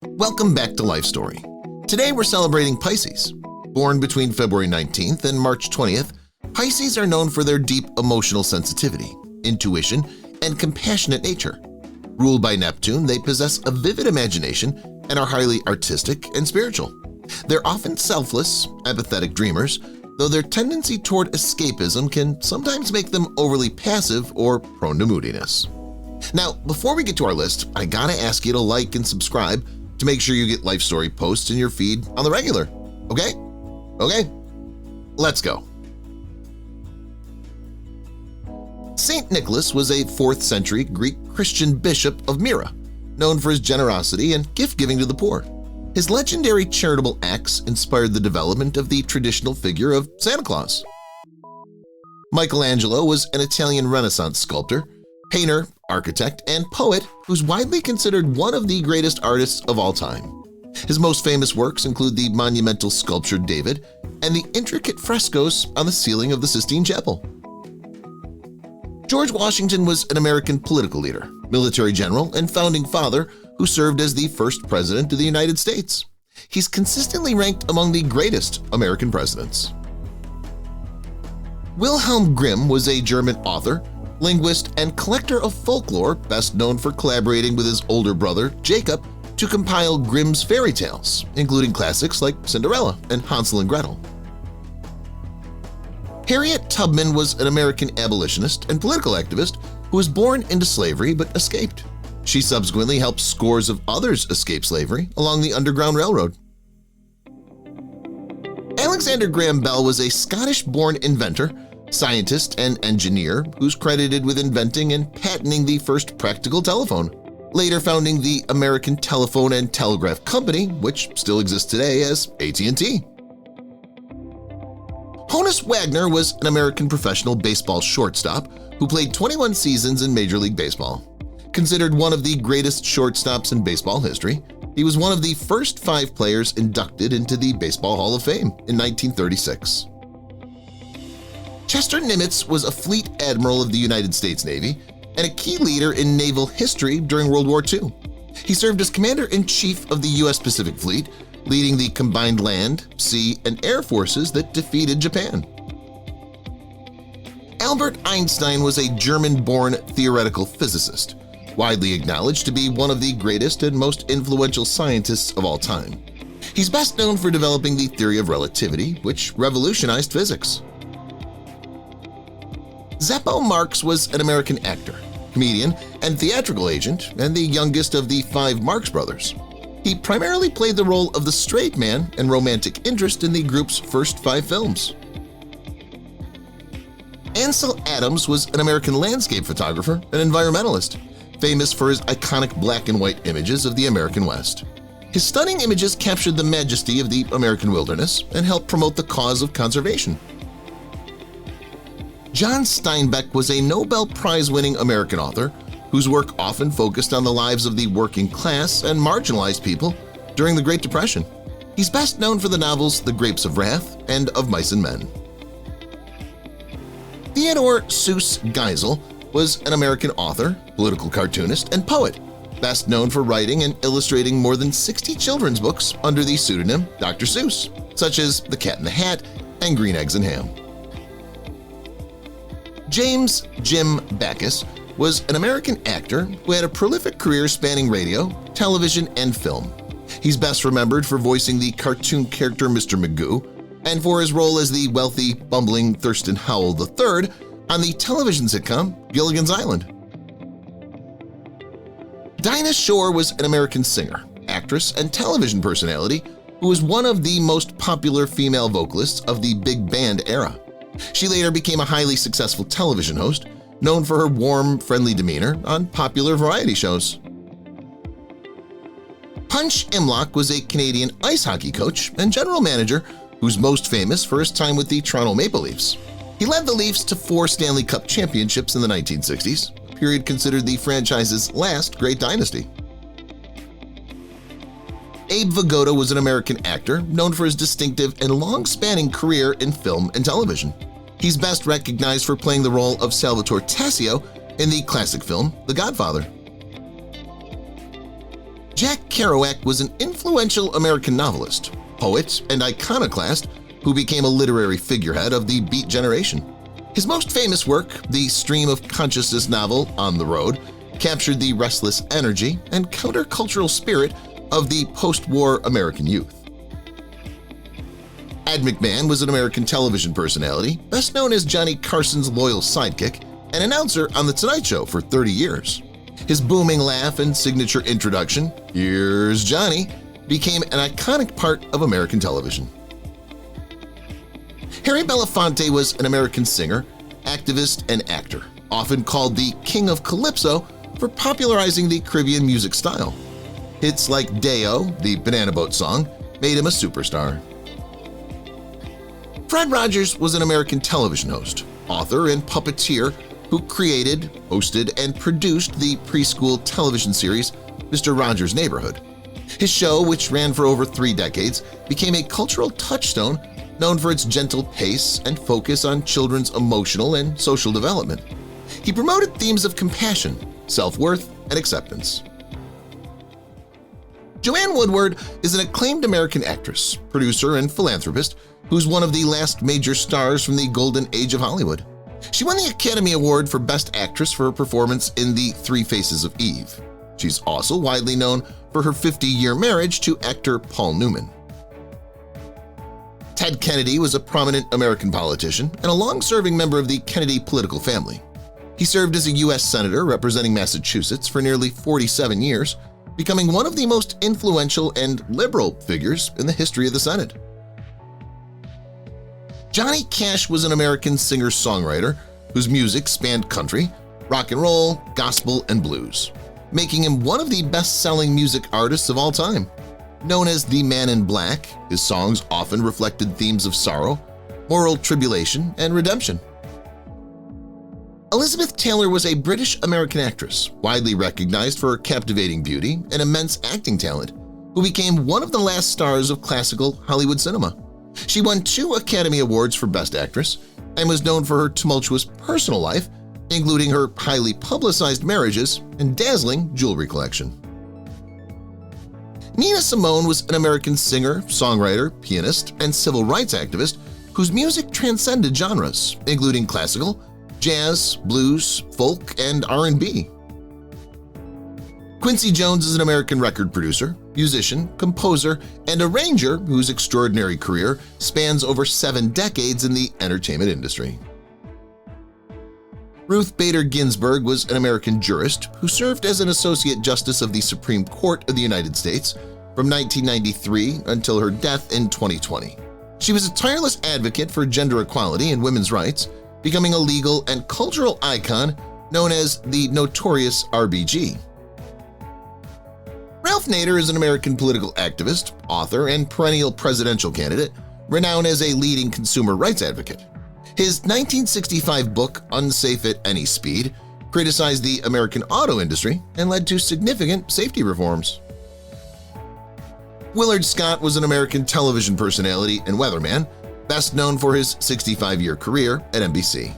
Welcome back to Life Story. Today we're celebrating Pisces. Born between February 19th and March 20th, Pisces are known for their deep emotional sensitivity, intuition, and compassionate nature. Ruled by Neptune, they possess a vivid imagination and are highly artistic and spiritual. They're often selfless, empathetic dreamers, though their tendency toward escapism can sometimes make them overly passive or prone to moodiness. Now, before we get to our list, I gotta ask you to like and subscribe to make sure you get Life Story posts in your feed on the regular, okay? Okay, let's go. Saint Nicholas was a 4th century Greek Christian bishop of Myra, known for his generosity and gift-giving to the poor. His legendary charitable acts inspired the development of the traditional figure of Santa Claus. Michelangelo was an Italian Renaissance sculptor, painter, architect, and poet who's widely considered one of the greatest artists of all time. His most famous works include the monumental sculpture David and the intricate frescoes on the ceiling of the Sistine Chapel. George Washington was an American political leader, military general, and founding father who served as the first president of the United States. He's consistently ranked among the greatest American presidents. Wilhelm Grimm was a German author, linguist, and collector of folklore, best known for collaborating with his older brother, Jacob, to compile Grimm's fairy tales, including classics like Cinderella and Hansel and Gretel. Harriet Tubman was an American abolitionist and political activist who was born into slavery but escaped. She subsequently helped scores of others escape slavery along the Underground Railroad. Alexander Graham Bell was a Scottish-born inventor, scientist, and engineer who's credited with inventing and patenting the first practical telephone, later founding the American Telephone and Telegraph Company, which still exists today as AT&T. Honus Wagner was an American professional baseball shortstop who played 21 seasons in Major League Baseball. Considered one of the greatest shortstops in baseball history, he was one of the first 5 players inducted into the Baseball Hall of Fame in 1936. Chester Nimitz was a fleet admiral of the United States Navy and a key leader in naval history during World War II. He served as Commander-in-Chief of the U.S. Pacific Fleet, leading the combined land, sea, and air forces that defeated Japan. Albert Einstein was a German-born theoretical physicist, widely acknowledged to be one of the greatest and most influential scientists of all time. He's best known for developing the theory of relativity, which revolutionized physics. Zeppo Marx was an American actor, comedian, and theatrical agent, and the youngest of the 5 Marx brothers. He primarily played the role of the straight man and romantic interest in the group's first 5 films. Ansel Adams was an American landscape photographer and environmentalist, famous for his iconic black and white images of the American West. His stunning images captured the majesty of the American wilderness and helped promote the cause of conservation. John Steinbeck was a Nobel Prize-winning American author whose work often focused on the lives of the working class and marginalized people during the Great Depression. He's best known for the novels The Grapes of Wrath and Of Mice and Men. Theodore Seuss Geisel was an American author, political cartoonist, and poet, best known for writing and illustrating more than 60 children's books under the pseudonym Dr. Seuss, such as The Cat in the Hat and Green Eggs and Ham. James Jim Backus was an American actor who had a prolific career spanning radio, television, and film. He's best remembered for voicing the cartoon character Mr. Magoo and for his role as the wealthy, bumbling Thurston Howell III on the television sitcom Gilligan's Island. Dinah Shore was an American singer, actress, and television personality who was one of the most popular female vocalists of the big band era. She later became a highly successful television host, known for her warm, friendly demeanor on popular variety shows. Punch Imlach was a Canadian ice hockey coach and general manager who's most famous for his time with the Toronto Maple Leafs. He led the Leafs to 4 Stanley Cup championships in the 1960s, a period considered the franchise's last great dynasty. Abe Vigoda was an American actor known for his distinctive and long-spanning career in film and television. He's best recognized for playing the role of Salvatore Tassio in the classic film The Godfather. Jack Kerouac was an influential American novelist, poet, and iconoclast who became a literary figurehead of the Beat generation. His most famous work, the stream of consciousness novel On the Road, captured the restless energy and countercultural spirit of the post-war American youth. Ed McMahon was an American television personality, best known as Johnny Carson's loyal sidekick and announcer on The Tonight Show for 30 years. His booming laugh and signature introduction, "Here's Johnny," became an iconic part of American television. Harry Belafonte was an American singer, activist, and actor, often called the King of Calypso for popularizing the Caribbean music style. Hits like Deo, the Banana Boat song, made him a superstar. Fred Rogers was an American television host, author, and puppeteer who created, hosted, and produced the preschool television series Mr. Rogers' Neighborhood. His show, which ran for over 3 decades, became a cultural touchstone known for its gentle pace and focus on children's emotional and social development. He promoted themes of compassion, self-worth, and acceptance. Joanne Woodward is an acclaimed American actress, producer, and philanthropist who's one of the last major stars from the golden age of Hollywood. She won the Academy Award for Best Actress for her performance in The Three Faces of Eve. She's also widely known for her 50-year marriage to actor Paul Newman. Ted Kennedy was a prominent American politician and a long-serving member of the Kennedy political family. He served as a U.S. Senator representing Massachusetts for nearly 47 years, becoming one of the most influential and liberal figures in the history of the Senate. Johnny Cash was an American singer-songwriter whose music spanned country, rock and roll, gospel, and blues, making him one of the best-selling music artists of all time. Known as the Man in Black, his songs often reflected themes of sorrow, moral tribulation, and redemption. Elizabeth Taylor was a British-American actress, widely recognized for her captivating beauty and immense acting talent, who became one of the last stars of classical Hollywood cinema. She won 2 Academy Awards for Best Actress and was known for her tumultuous personal life, including her highly publicized marriages and dazzling jewelry collection. Nina Simone was an American singer, songwriter, pianist, and civil rights activist whose music transcended genres, including classical, jazz, blues, folk, and R&B. Quincy Jones is an American record producer, musician, composer, and arranger whose extraordinary career spans over 7 decades in the entertainment industry. Ruth Bader Ginsburg was an American jurist who served as an Associate Justice of the Supreme Court of the United States from 1993 until her death in 2020. She was a tireless advocate for gender equality and women's rights, becoming a legal and cultural icon known as the Notorious RBG. Ralph Nader is an American political activist, author, and perennial presidential candidate, renowned as a leading consumer rights advocate. His 1965 book, Unsafe at Any Speed, criticized the American auto industry and led to significant safety reforms. Willard Scott was an American television personality and weatherman, best known for his 65-year career at NBC.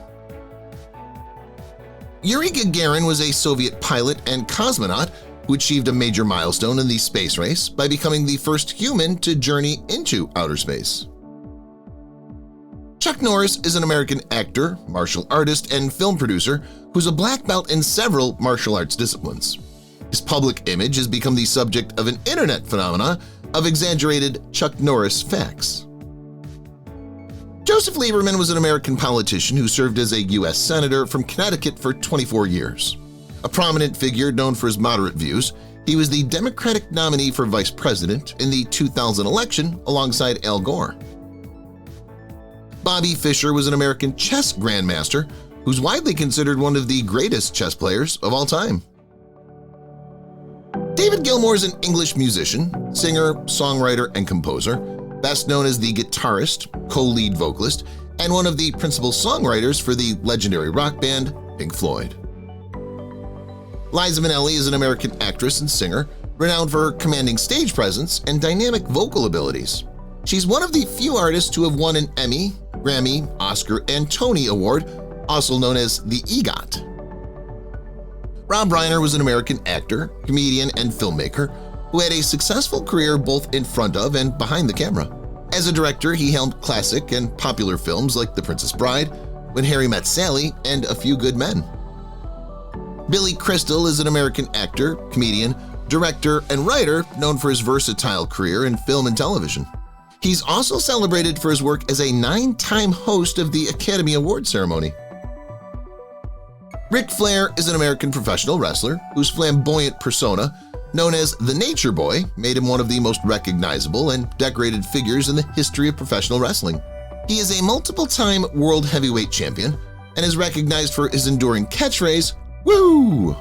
Yuri Gagarin was a Soviet pilot and cosmonaut who achieved a major milestone in the space race by becoming the first human to journey into outer space. Chuck Norris is an American actor, martial artist, and film producer who's a black belt in several martial arts disciplines. His public image has become the subject of an internet phenomenon of exaggerated Chuck Norris facts. Joseph Lieberman was an American politician who served as a U.S. Senator from Connecticut for 24 years. A prominent figure known for his moderate views, he was the Democratic nominee for vice president in the 2000 election alongside Al Gore. Bobby Fischer was an American chess grandmaster who's widely considered one of the greatest chess players of all time. David Gilmour is an English musician, singer, songwriter, and composer, best known as the guitarist, co-lead vocalist, and one of the principal songwriters for the legendary rock band Pink Floyd. Liza Minnelli is an American actress and singer, renowned for her commanding stage presence and dynamic vocal abilities. She's one of the few artists to have won an Emmy, Grammy, Oscar, and Tony Award, also known as the EGOT. Rob Reiner was an American actor, comedian, and filmmaker who had a successful career both in front of and behind the camera. As a director, he helmed classic and popular films like The Princess Bride, When Harry Met Sally, and A Few Good Men. Billy Crystal is an American actor, comedian, director, and writer known for his versatile career in film and television. He's also celebrated for his work as a 9-time host of the Academy Awards ceremony. Ric Flair is an American professional wrestler whose flamboyant persona, known as the Nature Boy, made him one of the most recognizable and decorated figures in the history of professional wrestling. He is a multiple-time world heavyweight champion and is recognized for his enduring catchphrase, "Woo!"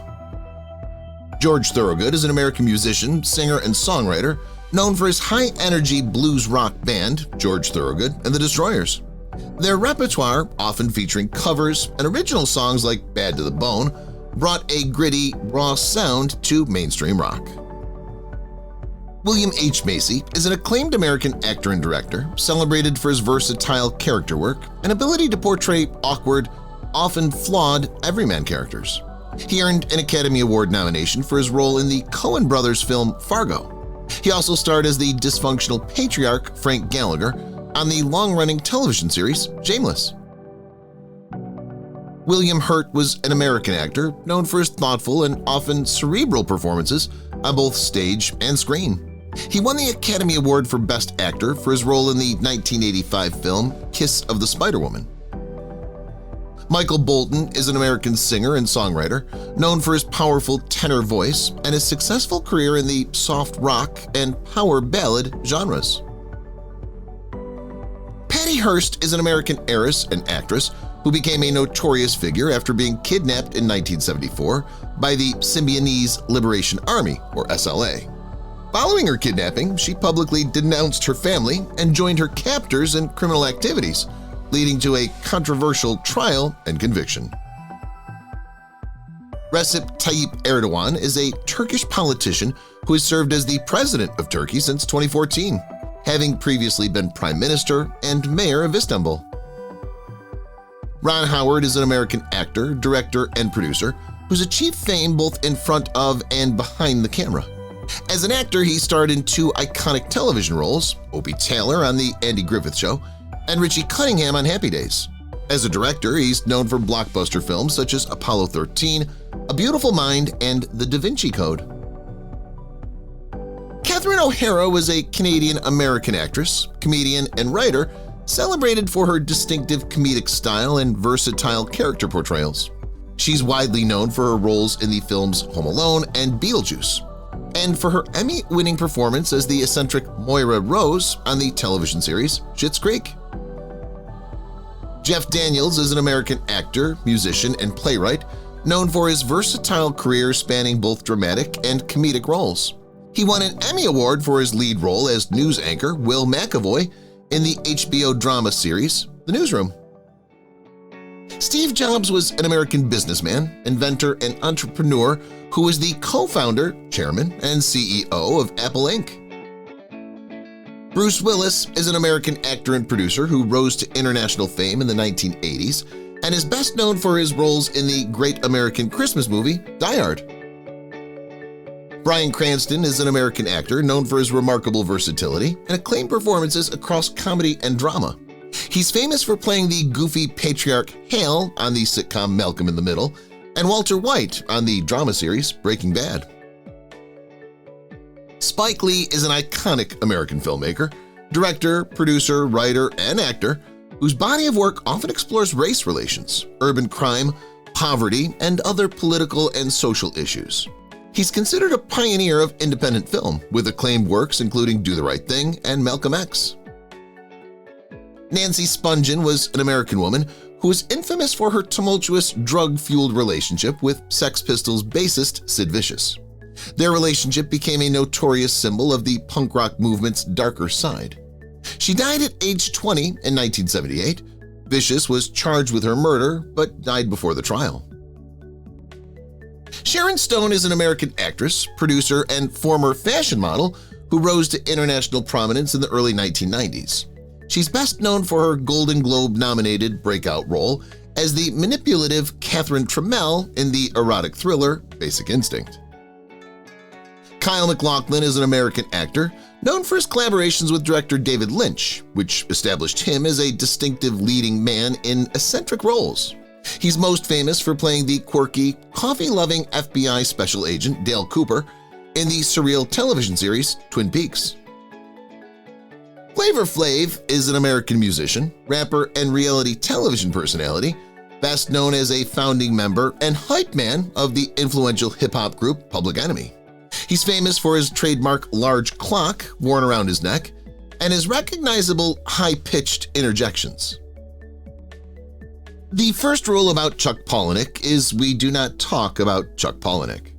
George Thorogood is an American musician, singer, and songwriter known for his high-energy blues rock band, George Thorogood and the Destroyers. Their repertoire, often featuring covers and original songs like Bad to the Bone, brought a gritty, raw sound to mainstream rock. William H. Macy is an acclaimed American actor and director, celebrated for his versatile character work and ability to portray awkward, often flawed everyman characters. He earned an Academy Award nomination for his role in the Coen brothers film Fargo. He also starred as the dysfunctional patriarch Frank Gallagher on the long-running television series Shameless. William Hurt was an American actor known for his thoughtful and often cerebral performances on both stage and screen. He won the Academy Award for Best Actor for his role in the 1985 film Kiss of the Spider-Woman. Michael Bolton is an American singer and songwriter known for his powerful tenor voice and his successful career in the soft rock and power ballad genres. Patty Hearst is an American heiress and actress who became a notorious figure after being kidnapped in 1974 by the Symbionese Liberation Army, or SLA. Following her kidnapping, she publicly denounced her family and joined her captors in criminal activities, leading to a controversial trial and conviction. Recep Tayyip Erdogan is a Turkish politician who has served as the president of Turkey since 2014, having previously been prime minister and mayor of Istanbul. Ron Howard is an American actor, director, and producer who's achieved fame both in front of and behind the camera. As an actor, he starred in 2 iconic television roles, Opie Taylor on The Andy Griffith Show and Richie Cunningham on Happy Days. As a director, he's known for blockbuster films such as Apollo 13, A Beautiful Mind, and The Da Vinci Code. Catherine O'Hara was a Canadian-American actress, comedian, and writer celebrated for her distinctive comedic style and versatile character portrayals. She's widely known for her roles in the films Home Alone and Beetlejuice, and for her Emmy-winning performance as the eccentric Moira Rose on the television series Schitt's Creek. Jeff Daniels is an American actor, musician, and playwright known for his versatile career spanning both dramatic and comedic roles. He won an Emmy Award for his lead role as news anchor Will McAvoy in the HBO drama series The Newsroom. Steve Jobs was an American businessman, inventor, and entrepreneur who was the co-founder, chairman, and CEO of Apple Inc. Bruce Willis is an American actor and producer who rose to international fame in the 1980s and is best known for his roles in the Great American Christmas movie Die Hard. Bryan Cranston is an American actor known for his remarkable versatility and acclaimed performances across comedy and drama. He's famous for playing the goofy patriarch Hale on the sitcom Malcolm in the Middle and Walter White on the drama series Breaking Bad. Spike Lee is an iconic American filmmaker, director, producer, writer, and actor whose body of work often explores race relations, urban crime, poverty, and other political and social issues. He's considered a pioneer of independent film, with acclaimed works including Do the Right Thing and Malcolm X. Nancy Spungen was an American woman who was infamous for her tumultuous, drug-fueled relationship with Sex Pistols bassist Sid Vicious. Their relationship became a notorious symbol of the punk rock movement's darker side. She died at age 20 in 1978. Vicious was charged with her murder but died before the trial. Sharon Stone is an American actress, producer, and former fashion model who rose to international prominence in the early 1990s. She's best known for her Golden Globe-nominated breakout role as the manipulative Catherine Trammell in the erotic thriller Basic Instinct. Kyle MacLachlan is an American actor known for his collaborations with director David Lynch, which established him as a distinctive leading man in eccentric roles. He's most famous for playing the quirky, coffee-loving FBI special agent Dale Cooper in the surreal television series Twin Peaks. Flavor Flav is an American musician, rapper, and reality television personality, best known as a founding member and hype man of the influential hip-hop group Public Enemy. He's famous for his trademark large clock worn around his neck and his recognizable high-pitched interjections. The first rule about Chuck Palahniuk is we do not talk about Chuck Palahniuk.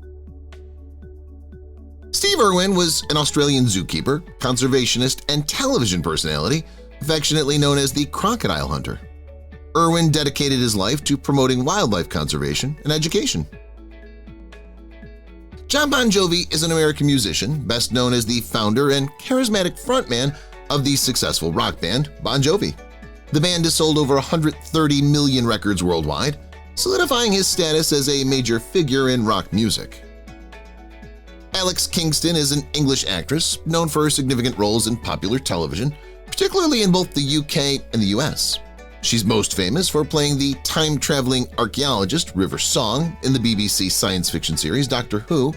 Steve Irwin was an Australian zookeeper, conservationist, and television personality, affectionately known as the Crocodile Hunter. Irwin dedicated his life to promoting wildlife conservation and education. Jon Bon Jovi is an American musician, best known as the founder and charismatic frontman of the successful rock band Bon Jovi. The band has sold over 130 million records worldwide, solidifying his status as a major figure in rock music. Alex Kingston is an English actress known for her significant roles in popular television, particularly in both the UK and the US. She's most famous for playing the time-traveling archaeologist River Song in the BBC science fiction series Doctor Who,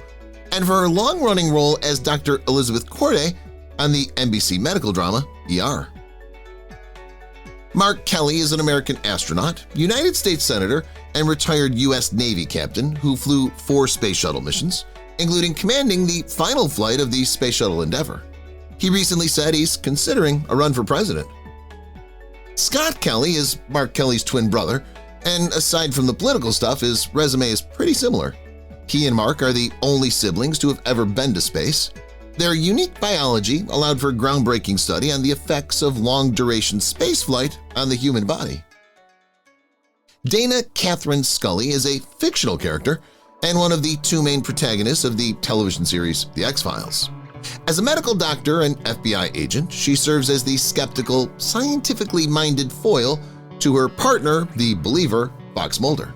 and for her long-running role as Dr. Elizabeth Corday on the NBC medical drama ER. Mark Kelly is an American astronaut, United States Senator, and retired U.S. Navy captain who flew 4 space shuttle missions, including commanding the final flight of the Space Shuttle Endeavour. He recently said he's considering a run for president. Scott Kelly is Mark Kelly's twin brother, and aside from the political stuff, his resume is pretty similar. He and Mark are the only siblings to have ever been to space. Their unique biology allowed for groundbreaking study on the effects of long-duration spaceflight on the human body. Dana Catherine Scully is a fictional character and one of the 2 main protagonists of the television series The X-Files. As a medical doctor and FBI agent, she serves as the skeptical, scientifically minded foil to her partner, the believer, Fox Mulder.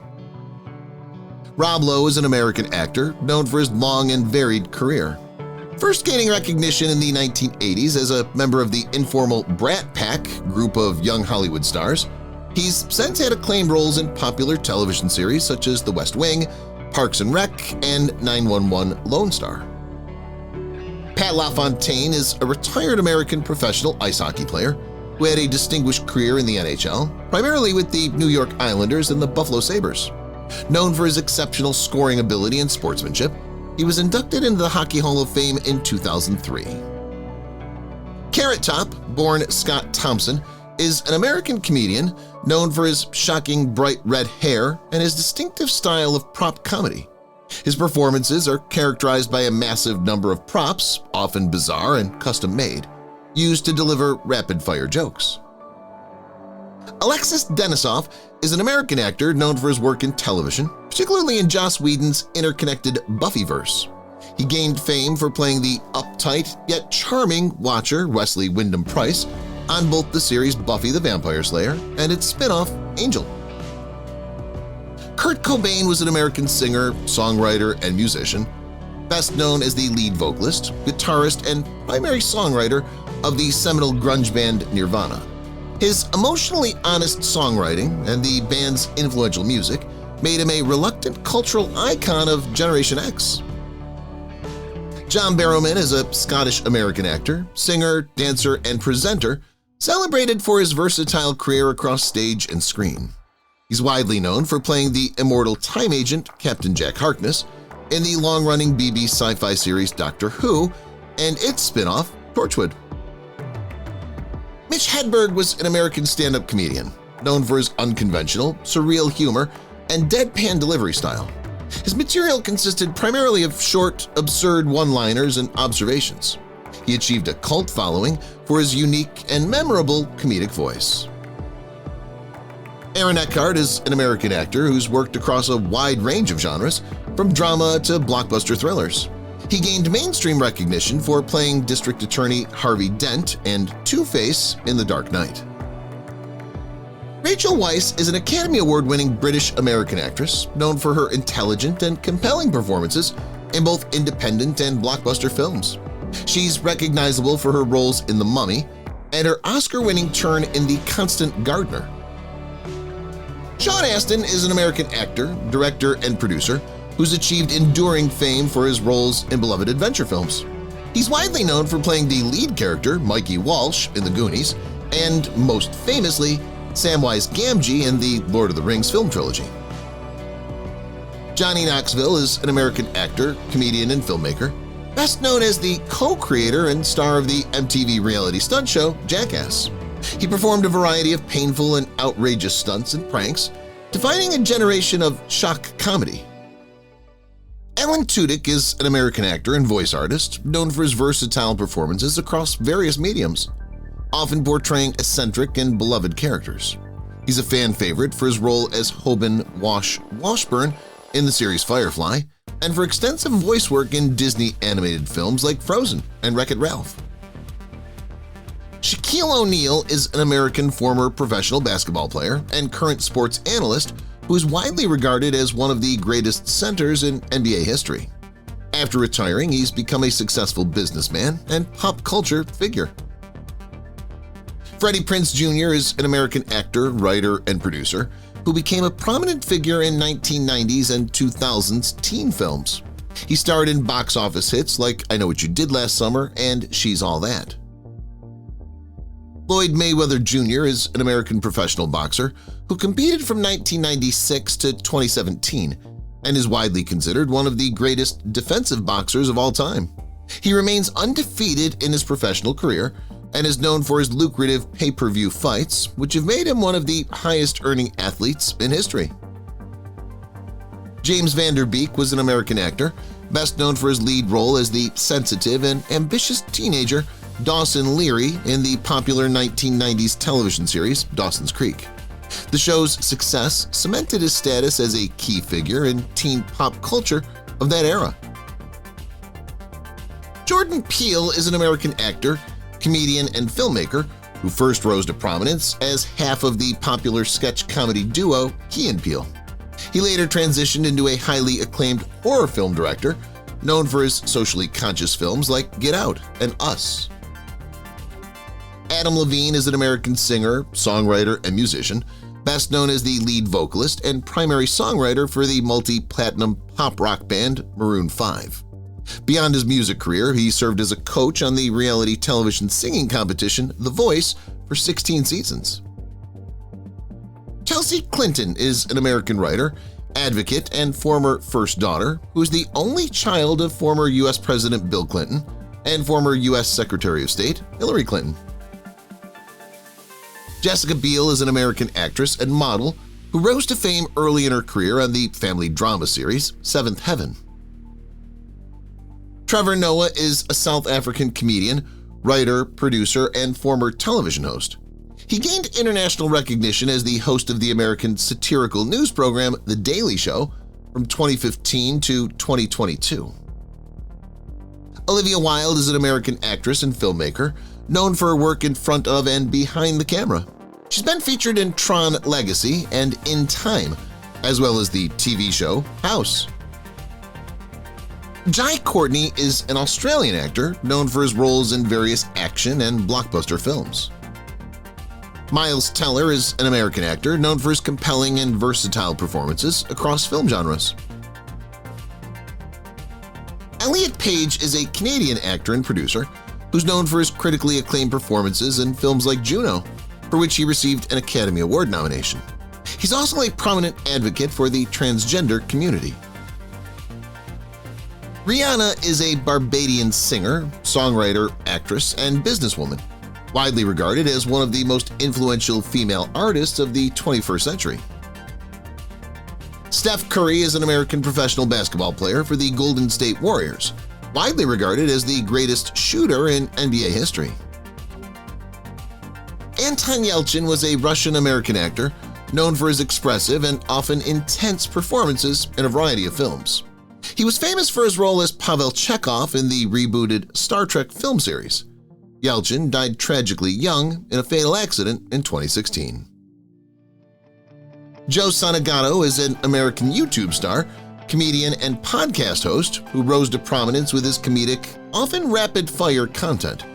Rob Lowe is an American actor known for his long and varied career. First gaining recognition in the 1980s as a member of the informal Brat Pack group of young Hollywood stars, he's since had acclaimed roles in popular television series such as The West Wing, Parks and Rec, and 911 Lone Star. Pat LaFontaine is a retired American professional ice hockey player who had a distinguished career in the NHL, primarily with the New York Islanders and the Buffalo Sabres. Known for his exceptional scoring ability and sportsmanship, he was inducted into the Hockey Hall of Fame in 2003. Carrot Top, born Scott Thompson, is an American comedian known for his shocking bright red hair and his distinctive style of prop comedy. His performances are characterized by a massive number of props, often bizarre and custom-made, used to deliver rapid-fire jokes. Alexis Denisof is an American actor known for his work in television, particularly in Joss Whedon's interconnected Buffyverse. He gained fame for playing the uptight yet charming Watcher Wesley Wyndham-Pryce on both the series Buffy the Vampire Slayer and its spin-off Angel. Kurt Cobain was an American singer, songwriter, and musician, best known as the lead vocalist, guitarist, and primary songwriter of the seminal grunge band Nirvana. His emotionally honest songwriting and the band's influential music made him a reluctant cultural icon of Generation X. John Barrowman is a Scottish-American actor, singer, dancer, and presenter, celebrated for his versatile career across stage and screen. He's widely known for playing the immortal time agent Captain Jack Harkness in the long-running BBC sci-fi series Doctor Who and its spin-off Torchwood. Mitch Hedberg was an American stand-up comedian, known for his unconventional, surreal humor and deadpan delivery style. His material consisted primarily of short, absurd one-liners and observations. He achieved a cult following for his unique and memorable comedic voice. Aaron Eckhart is an American actor who's worked across a wide range of genres, from drama to blockbuster thrillers. He gained mainstream recognition for playing District Attorney Harvey Dent and Two-Face in The Dark Knight. Rachel Weisz is an Academy Award-winning British-American actress known for her intelligent and compelling performances in both independent and blockbuster films. She's recognizable for her roles in The Mummy and her Oscar-winning turn in The Constant Gardener. Sean Astin is an American actor, director, and producer who's achieved enduring fame for his roles in beloved adventure films. He's widely known for playing the lead character, Mikey Walsh, in The Goonies, and most famously, Samwise Gamgee in the Lord of the Rings film trilogy. Johnny Knoxville is an American actor, comedian, and filmmaker, best known as the co-creator and star of the MTV reality stunt show Jackass. He performed a variety of painful and outrageous stunts and pranks, defining a generation of shock comedy. Alan Tudyk is an American actor and voice artist known for his versatile performances across various mediums, often portraying eccentric and beloved characters. He's a fan favorite for his role as Hoban Washburn in the series Firefly and for extensive voice work in Disney animated films like Frozen and Wreck-It Ralph. Shaquille O'Neal is an American former professional basketball player and current sports analyst who is widely regarded as one of the greatest centers in NBA history. After retiring, he's become a successful businessman and pop culture figure. Freddie Prinze Jr. is an American actor, writer, and producer who became a prominent figure in 1990s and 2000s teen films. He starred in box office hits like I Know What You Did Last Summer and She's All That. Floyd Mayweather Jr. is an American professional boxer who competed from 1996 to 2017 and is widely considered one of the greatest defensive boxers of all time. He remains undefeated in his professional career and is known for his lucrative pay-per-view fights, which have made him one of the highest-earning athletes in history. James Van Der Beek was an American actor, best known for his lead role as the sensitive and ambitious teenager Dawson Leary in the popular 1990s television series Dawson's Creek. The show's success cemented his status as a key figure in teen pop culture of that era. Jordan Peele is an American actor, comedian, and filmmaker who first rose to prominence as half of the popular sketch comedy duo Key and Peele. He later transitioned into a highly acclaimed horror film director known for his socially conscious films like Get Out and Us. Adam Levine is an American singer, songwriter, and musician, best known as the lead vocalist and primary songwriter for the multi-platinum pop rock band Maroon 5. Beyond his music career, he served as a coach on the reality television singing competition The Voice for 16 seasons. Chelsea Clinton is an American writer, advocate, and former first daughter who is the only child of former U.S. President Bill Clinton and former U.S. Secretary of State Hillary Clinton. Jessica Biel is an American actress and model who rose to fame early in her career on the family drama series Seventh Heaven. Trevor Noah is a South African comedian, writer, producer, and former television host. He gained international recognition as the host of the American satirical news program The Daily Show from 2015 to 2022. Olivia Wilde is an American actress and filmmaker, known for her work in front of and behind the camera. She's been featured in Tron Legacy and In Time, as well as the TV show House. Jai Courtney is an Australian actor known for his roles in various action and blockbuster films. Miles Teller is an American actor known for his compelling and versatile performances across film genres. Elliot Page is a Canadian actor and producer who's known for his critically acclaimed performances in films like Juno, for which he received an Academy Award nomination. He's also a prominent advocate for the transgender community. Rihanna is a Barbadian singer, songwriter, actress, and businesswoman, widely regarded as one of the most influential female artists of the 21st century. Steph Curry is an American professional basketball player for the Golden State Warriors, widely regarded as the greatest shooter in NBA history. Anton Yelchin was a Russian-American actor known for his expressive and often intense performances in a variety of films. He was famous for his role as Pavel Chekhov in the rebooted Star Trek film series. Yelchin died tragically young in a fatal accident in 2016. Joe Santagato is an American YouTube star, comedian, and podcast host who rose to prominence with his comedic, often rapid-fire content.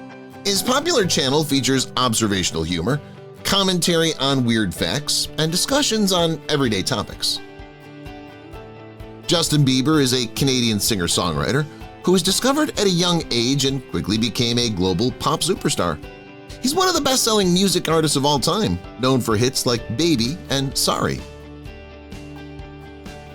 His popular channel features observational humor, commentary on weird facts, and discussions on everyday topics. Justin Bieber is a Canadian singer-songwriter who was discovered at a young age and quickly became a global pop superstar. He's one of the best-selling music artists of all time, known for hits like Baby and Sorry.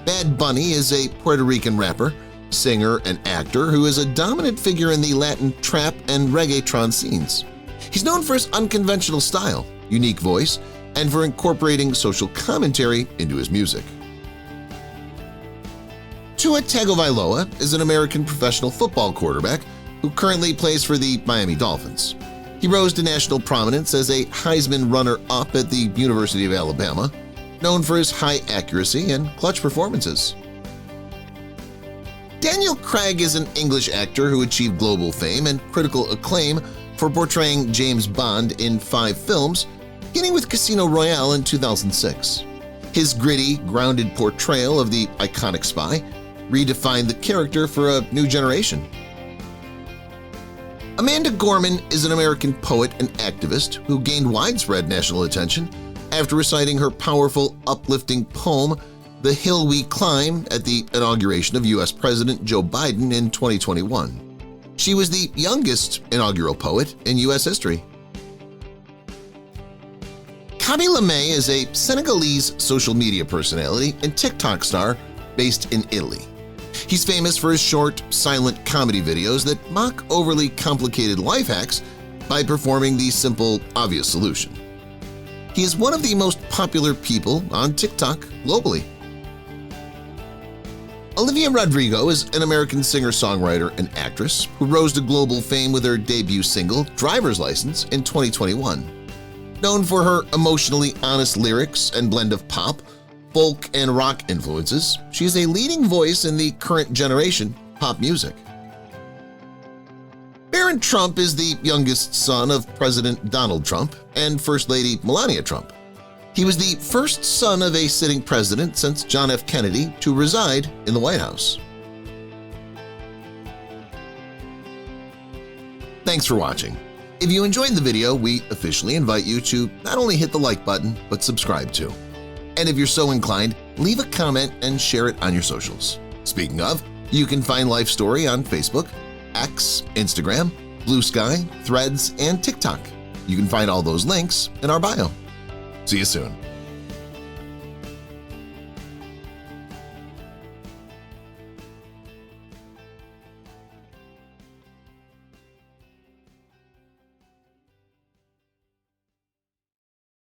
Bad Bunny is a Puerto Rican rapper, singer, and actor who is a dominant figure in the Latin trap and reggaeton scenes. He's known for his unconventional style, unique voice, and for incorporating social commentary into his music. Tua Tagovailoa is an American professional football quarterback who currently plays for the Miami Dolphins. He rose to national prominence as a Heisman runner-up at the University of Alabama, known for his high accuracy and clutch performances. Daniel Craig is an English actor who achieved global fame and critical acclaim for portraying James Bond in 5 films, beginning with Casino Royale in 2006. His gritty, grounded portrayal of the iconic spy redefined the character for a new generation. Amanda Gorman is an American poet and activist who gained widespread national attention after reciting her powerful, uplifting poem, The Hill We Climb, at the inauguration of U.S. President Joe Biden in 2021. She was the youngest inaugural poet in U.S. history. Kaby Lame is a Senegalese social media personality and TikTok star based in Italy. He's famous for his short, silent comedy videos that mock overly complicated life hacks by performing the simple, obvious solution. He is one of the most popular people on TikTok globally. Olivia Rodrigo is an American singer-songwriter and actress who rose to global fame with her debut single, Driver's License, in 2021. Known for her emotionally honest lyrics and blend of pop, folk, and rock influences, she is a leading voice in the current generation pop music. Barron Trump is the youngest son of President Donald Trump and First Lady Melania Trump. He was the first son of a sitting president since John F. Kennedy to reside in the White House. Thanks for watching. If you enjoyed the video, we officially invite you to not only hit the like button, but subscribe too. And if you're so inclined, leave a comment and share it on your socials. Speaking of, you can find Life Story on Facebook, X, Instagram, Blue Sky, Threads, and TikTok. You can find all those links in our bio. See you soon.